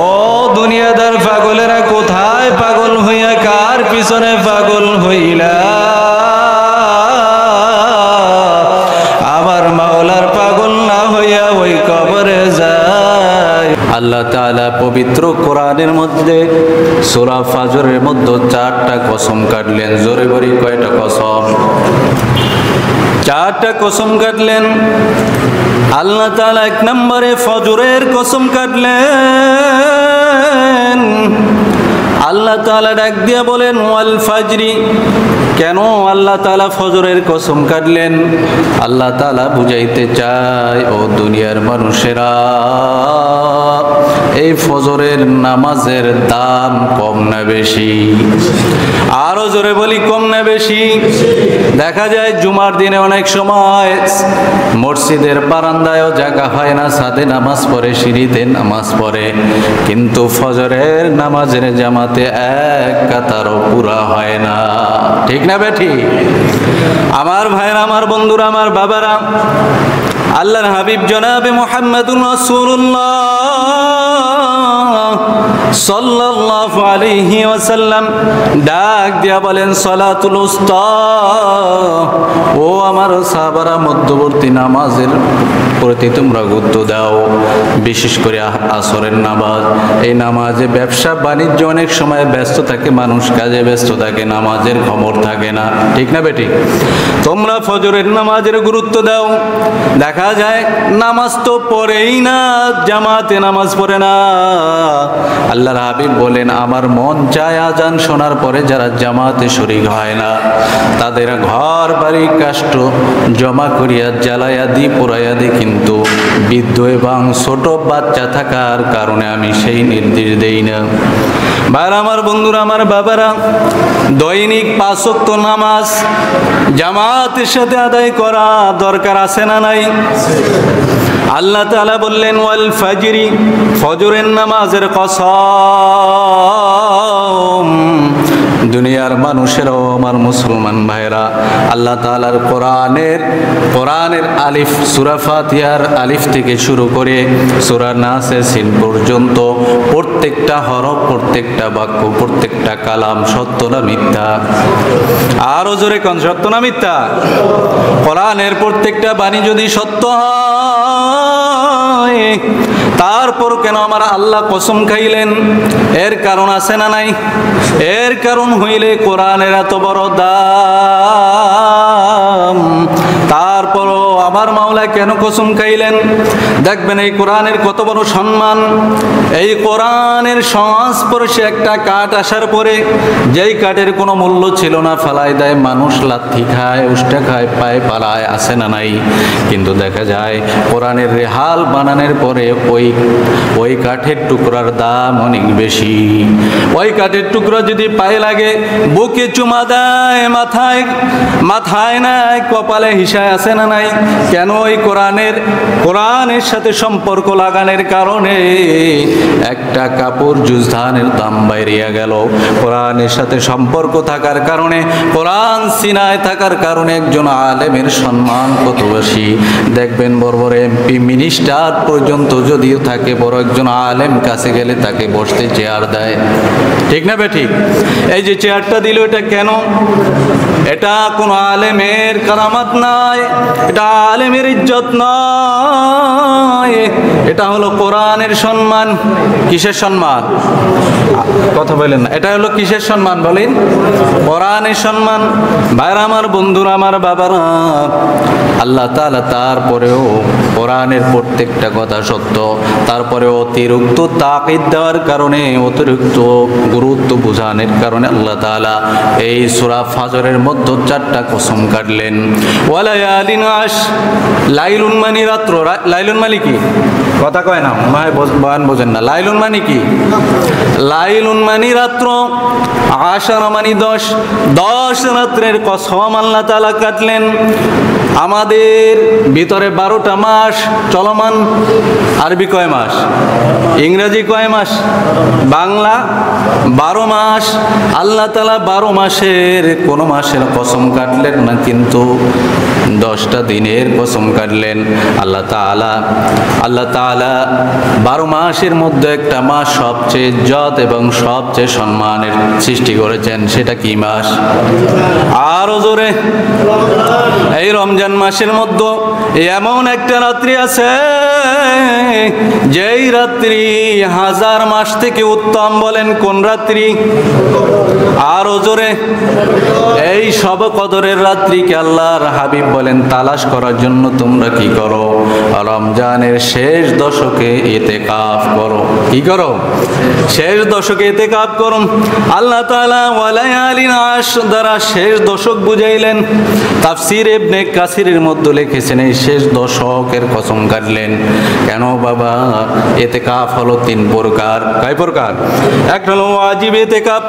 ও দুনিয়াদার পাগলেরা, কোথায় পাগল হইয়া কার পিছনে পাগল হইলা? আমার মাওলার পাগল না হইয়া ওই কবরে যায়। আল্লাহ তাআলা পবিত্র কোরআনের মধ্যে সূরা ফাজরের মধ্যে 4টা কসম কাটলেন। জোরে বলি কয়টা কসম? 4টা কসম কাটলেন। আল্লাহ তাআলা 1 নম্বরে ফজরের কসম কাটলেন। আল্লাহ তাআলা ডাক দিয়া বলেন ওয়াল ফাজরি। কেন আল্লাহ তাআলা ফজরের কসম কাটলেন? আল্লাহ তাআলা বুঝাইতে চায়, ও দুনিয়ার মানুষেরা, এই ফজরের নামাজের দাম কম না বেশি? আরো জোরে বলি, কম না বেশি? দেখা যায় জুমার দিনে অনেক সময় মসজিদের বারান্দায়ও জায়গা হয় না, ছাদে নামাজ পড়ে, সিঁড়িতে নামাজ পড়ে, কিন্তু ফজরের নামাজের জামাতে এক কাতারও পুরা হয় না। ঠিক না বেঠি? আমার ভাইরা, আমার বন্ধুরা, আমার বাবারা, আল্লাহর হাবিব জনাবে মুহাম্মদুর রাসূলুল্লাহ সাল্লাল্লাহু আলাইহি ওয়াসাল্লাম ডাক দিয়া বলেন সালাতুল উস্তা। ও আমার সাহাবারা, মধ্যবর্তী নামাজের প্রতি তোমরা গুরুত্ব দাও, বিশেষ করে আসরের নামাজ। এই নামাজে ব্যবসা বাণিজ্য অনেক সময় ব্যস্ত থাকে, মানুষ কাজে ব্যস্ত থাকে, নামাজের খবর থাকে না। ঠিক না বেটি? তোমরা ফজরের নামাজের গুরুত্ব দাও। দেখা যায় নামাজ তো পড়েই না, জামাতে নামাজ পড়ে না। আল্লাহর হাবিব বলেন, আমার মন চায় আজান শোনার পরে যারা জামাতে শরীক হয় না, তাদের ঘর বাড়ি কাষ্ট জমা করিয়া জ্বালাইয়া দি, পোড়াইয়া দি, কিন্তু বৃদ্ধ এবং ছোট বাচ্চা থাকার কারণে আমি সেই নির্দেশ দেই না। ভাইরা, আমার বন্ধুরা, আমার বাবারা, দৈনিক 5 ওয়াক্ত নামাজ জামাতের সাথে আদায় করা দরকার আছে না নাই? আল্লাহ তাআলা বললেন ওয়াল ফাজরি, ফজরের নামাজের কসম। দুনিয়ার মানুষেরাও, আমার মুসলমান ভাইরা, আল্লাহ তাআলার কোরআনের আলিফ, সূরা ফাতিহার আলিফ থেকে শুরু করে সূরা নাসের সিন পর্যন্ত প্রত্যেকটা হরফ, প্রত্যেকটা বাক্য, প্রত্যেকটা কালাম সত্য না মিথ্যা? আরো জোরে কোন, সত্য না মিথ্যা? কোরআনের প্রত্যেকটা বাণী যদি সত্য হয়, তারপর কেন আমার আল্লাহ কসম খাইলেন? এর কারণ আছে না নাই? এর কারণ হইলে কোরআনের এত বড় দাম, তারপরও আমার মাওলা কেন কসম খাইলেন? দেখবেন এই কোরআনের কত বড় সম্মান। এই কোরআনের সংস্পর্শে একটা কাঠ আসার পরে, যেই কাঠের কোনো মূল্য ছিল না, ফালাই দেয় মানুষ, লাথি খায়, উষ্টা খায়, পায়ে পালায়, আসে না নাই? কিন্তু দেখা যায় কোরআনের রেহাল বানানোর পরে ওই কাঠের টুকরার দাম অনেক বেশি। ওই কাঠের টুকরা যদি পায়ে লাগে, বুকে চুমা দেয়, মাথায় নাই, কপালে হিসায় আছে না নাই? কেন? ওই কোরআনের সাথে সম্পর্ক লাগানোর কারণে একটা কাপড় জুজধানের দাম বাইরিয়া গেল। কোরআনের সাথে সম্পর্ক থাকার কারণে, কোরআন সিনায় থাকার কারণে একজন আলেমের সম্মান কত বেশি। দেখবেন বড় বড় এমপি, মিনিস্টার পর্যন্ত যদিও থাকে, বড় একজন আলেম কাছে গেলে তাকে বসতে চেয়ার দেয়। ঠিক না বেঠিক? এই যে চেয়ারটা দিল, এটা কেন? এটা কোনো আলেমের কারামাত নাই, এটা আলেমের ইজ্জত নয়, এটা হলো কোরআনের সম্মান। কিসের সম্মান? কথা বলেন না। এটা হলো কিসের সম্মান বলেন? কোরআনের সম্মান। ভাইরা, আমার বন্ধুরা, আমার বাবারা, আল্লাহ তাআলা তারপরেও কোরআনের প্রত্যেকটা কথা সত্য, তারপরে অতিরিক্ত তাকিদ দেওয়ার কারণে, অতিরিক্ত গুরুত্ব বোঝানোর কারণে আল্লাহ তাআলা এই সূরা ফাজরের মধ্যে 4টা কসম কাটলেন। ওয়ালায়ালিন আশ, লাইলুন মানে রাত্র। লাইলুন মানে কি? কথা কয় না, বয়ান বোঝেন না। লাইলুন মানে কি? লাইলুন মানে রাত্র, আশার মানে 10 রাত্রের কসম আল্লাহ তাআলা কাটলেন। আমাদের ভিতরে 12টা মাস চলমান। আরবি কয় মাস? ইংরেজি কয় মাস? বাংলা 12 মাস। আল্লাহ তাআলা 12 মাসের কোন মাসের কসম কাটলেন না, কিন্তু 10টা দিনের কসম কাটলেন। আল্লাহ তাআলা 12 মাসের মধ্যে একটা মাস সবচেয়ে ইজ্জত এবং সবচেয়ে সম্মানের সৃষ্টি করেছেন। সেটা কি মাস? আরো জোরে। এই রমজান মাসের মধ্যে এমন একটা রাত্রি আছে যেই রাত্রি 1000 মাস থেকে উত্তম। বলেন কোন রাত্রি? আরো জোরে। এই সব কদরের রাত্রিকে আল্লাহর হাবিব বলেন তালাশ করার জন্য তোমরা কি করো? রমজানের শেষ দশকে ইতিকাফ করো। কি করো? শেষ দশকে ইতিকাফ করো। আল্লাহ তাআলা ওয়ালায়ালিন আশর দ্বারা শেষ দশক বুঝাইলেন। তাফসীর ইবনে কাসিরের মধ্যে লিখেছেন এই শেষ দশকের কসম কাটলেন। কেন বাবা? ইতিকাফ হলো 3 প্রকার। কয় প্রকার? একটা হলো ওয়াজিব ইতিকাফ,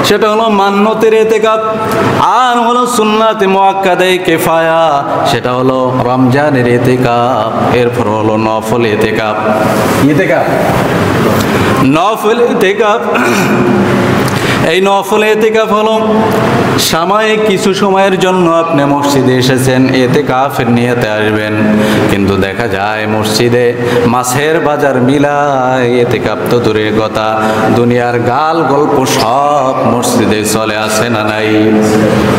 সেটা হলো মান্নতের ইতিকাফ। আর হলো সুন্নাতে মুআক্কাদা কিফায়া, সেটা হলো রমজানের ইতিকাফ। এরপর হলো নফল ইতিকাফ। নফল ইতিকাফ, এই নফল ইতিকাফ হলো সাময়িক কিছু সময়ের জন্য আপনি মসজিদে এসেছেন, ইতিকাফের নিয়তে আসবেন, কিন্তু দেখা যায় মসজিদে মাছের বাজার মিলায়। ইতিকাফ তো দূরের কথা, দুনিয়ার গাল গল্প সব মসজিদে চলে আসে না নাই?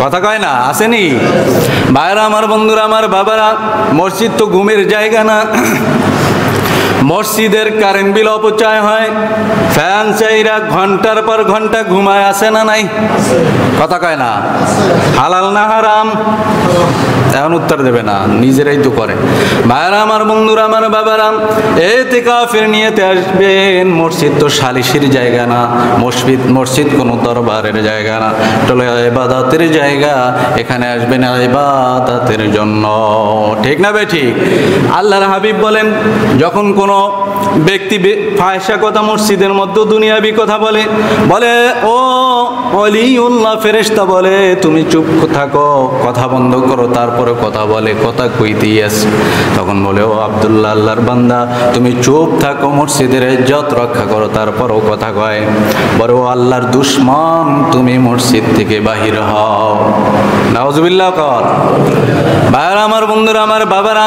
কথা কয় না? আসেনি? ভাইরা আমার, বন্ধুরা আমার, বাবারা, মসজিদ তো ঘুমের জায়গা না। মসজিদের কারেন্ট বিল অপচয় হয়, ফ্যান চাইরা ঘন্টার পর ঘন্টা ঘুমায়। আসে না নাই? কথা কয় না? হালাল না হারাম? এখন উত্তর দেবে না, নিজেরাই তো করে। ভাইরা আমার, বন্ধুরা আমার, বাবারা, ইতিকাফের নিয়তে আসবেন। মসজিদ তো সালিশির জায়গা না, মসজিদ কোনো দরবারের জায়গা না, এটা হলো ইবাদতের জায়গা। এখানে আসবেন ইবাদতের জন্য। ঠিক না বে ঠিক? আল্লাহর হাবিব বলেন, যখন কোনো ব্যক্তি ফাহিশা কথা মসজিদের মধ্যে দুনিয়াবি কথা বলে, ও ওলিউল্লাহ ফেরেশতা বলে তুমি চুপ থাকো, কথা বন্ধ করো। তারপরে কথা বলে, কথা কইতে আছে। তখন বলে, ও আব্দুল্লাহ, আল্লাহর বান্দা, তুমি চুপ থাকো, মসজিদের ইজ্জত রক্ষা করো। তারপরও কথা কয়, বলে, ও আল্লাহর দুশমন, তুমি মসজিদ থেকে বাহির হও। নাউজুবিল্লাহ কর। ভাইরা আমার, বন্ধুরা আমার, বাবারা,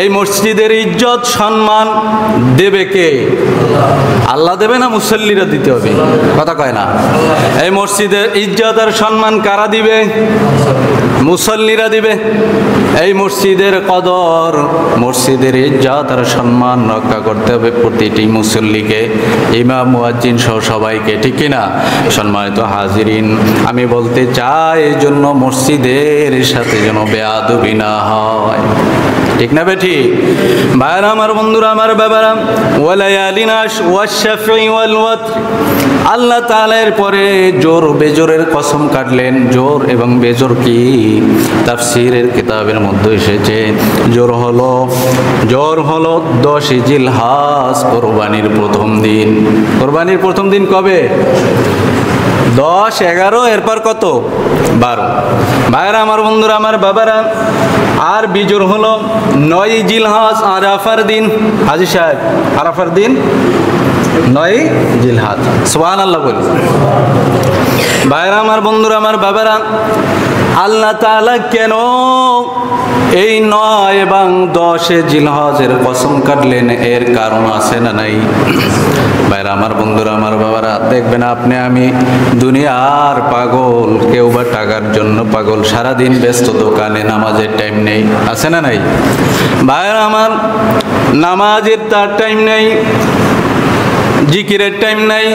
এই মসজিদের ইজ্জত সম্মান দেবে কে? আল্লাহ দেবে না মুসল্লিরা দিতে হবে? কথা কয় না? এই মসজিদের ইজ্জত আর সম্মান কারা দিবে? মুসল্লিরা দিবে। এই মসজিদের কদর, মসজিদের ইজ্জত আর সম্মান রক্ষা করতে হবে প্রতিটি মুসল্লিকে, ইমাম, মুয়াজ্জিন সহ সবাইকে। ঠিক কিনা? সম্মানিত হাজিরিন, আমি বলতে চাই এই জন্য মসজিদের সাথে যেন বেয়াদবি না হয়। ঠিক না বেঠি? ভাইরা আমার, বন্ধুরা আমার, বাবারা, ওয়ালায়ালিন আশর ওয়াশ-শাফঈ ওয়াল ওয়াতর, আল্লাহ তাআলা এর পরে জোর বেজোরের কসম কাটলেন। জোর এবং বেজোর কি? তাফসীরের কিতাবের মধ্যে এসেছে, জোর হলো 10 জিলহজ, কোরবানির প্রথম দিন। কোরবানির প্রথম দিন কবে? 10, 11, এরপর কত? 12। ভাইরা আমার, বন্ধুরা আমার, বাবারা, আর বিজোর হলো 9 জিলহজ, আরাফার দিন। হাজী সাহেব, আরাফার দিন 9 জিলহজ। সুবহানাল্লাহ বল। ভাইরা আমার, বন্ধুরা আমার, বাবারা, আল্লাহ তাআলা কেন এই 9 এবং 10 জিলহজের কসম কাটলেন? এর কারণ আছে না নাই? ভাইরা আমার, বন্ধুরা আমার, বাবারা, দেখবেন আপনি আমি দুনিয়ার পাগল, কেউ বা টাকার জন্য পাগল, সারাদিন ব্যস্ত দোকানে, নামাজের টাইম নেই। আছে না নাই? ভাইরা আমার, নামাজের তার টাইম নেই, জিকিরের টাইম নাই,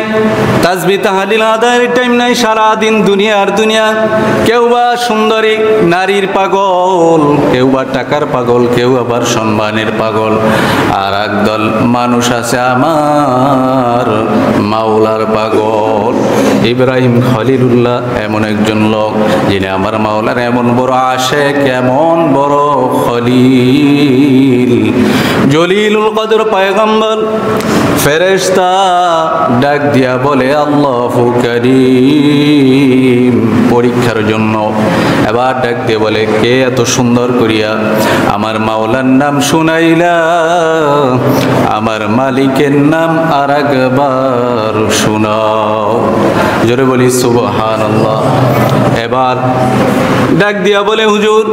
তাসবিহ তাহলিল আদায়ের টাইম নাই, সারাদিন দুনিয়া। কেউ বা সুন্দরী নারীর পাগল, কেউ বা টাকার পাগল, কেউ আবার সম্মানের পাগল। আর একদল মানুষ আছে আমার মাওলার পাগল। ইব্রাহিম খলিলুল্লাহ এমন একজন লোক যিনি আমার মাওলার এমন বড় আশিক, এমন বড় খলিল, জলিলুল কদর পয়গম্বর। ফেরেশতা ডাক দিয়া বলে আল্লাহু কারীম, পরীক্ষার জন্য। এবার ডাক দিয়ে বলে, কে এত সুন্দর করিয়া আমার মাওলার নাম শুনাইলা? আমার মালিকের নাম আর একবার শোনাও। জোরে বলি সুবহানাল্লাহ। এবার ডাক দিয়া বলে, হুজুর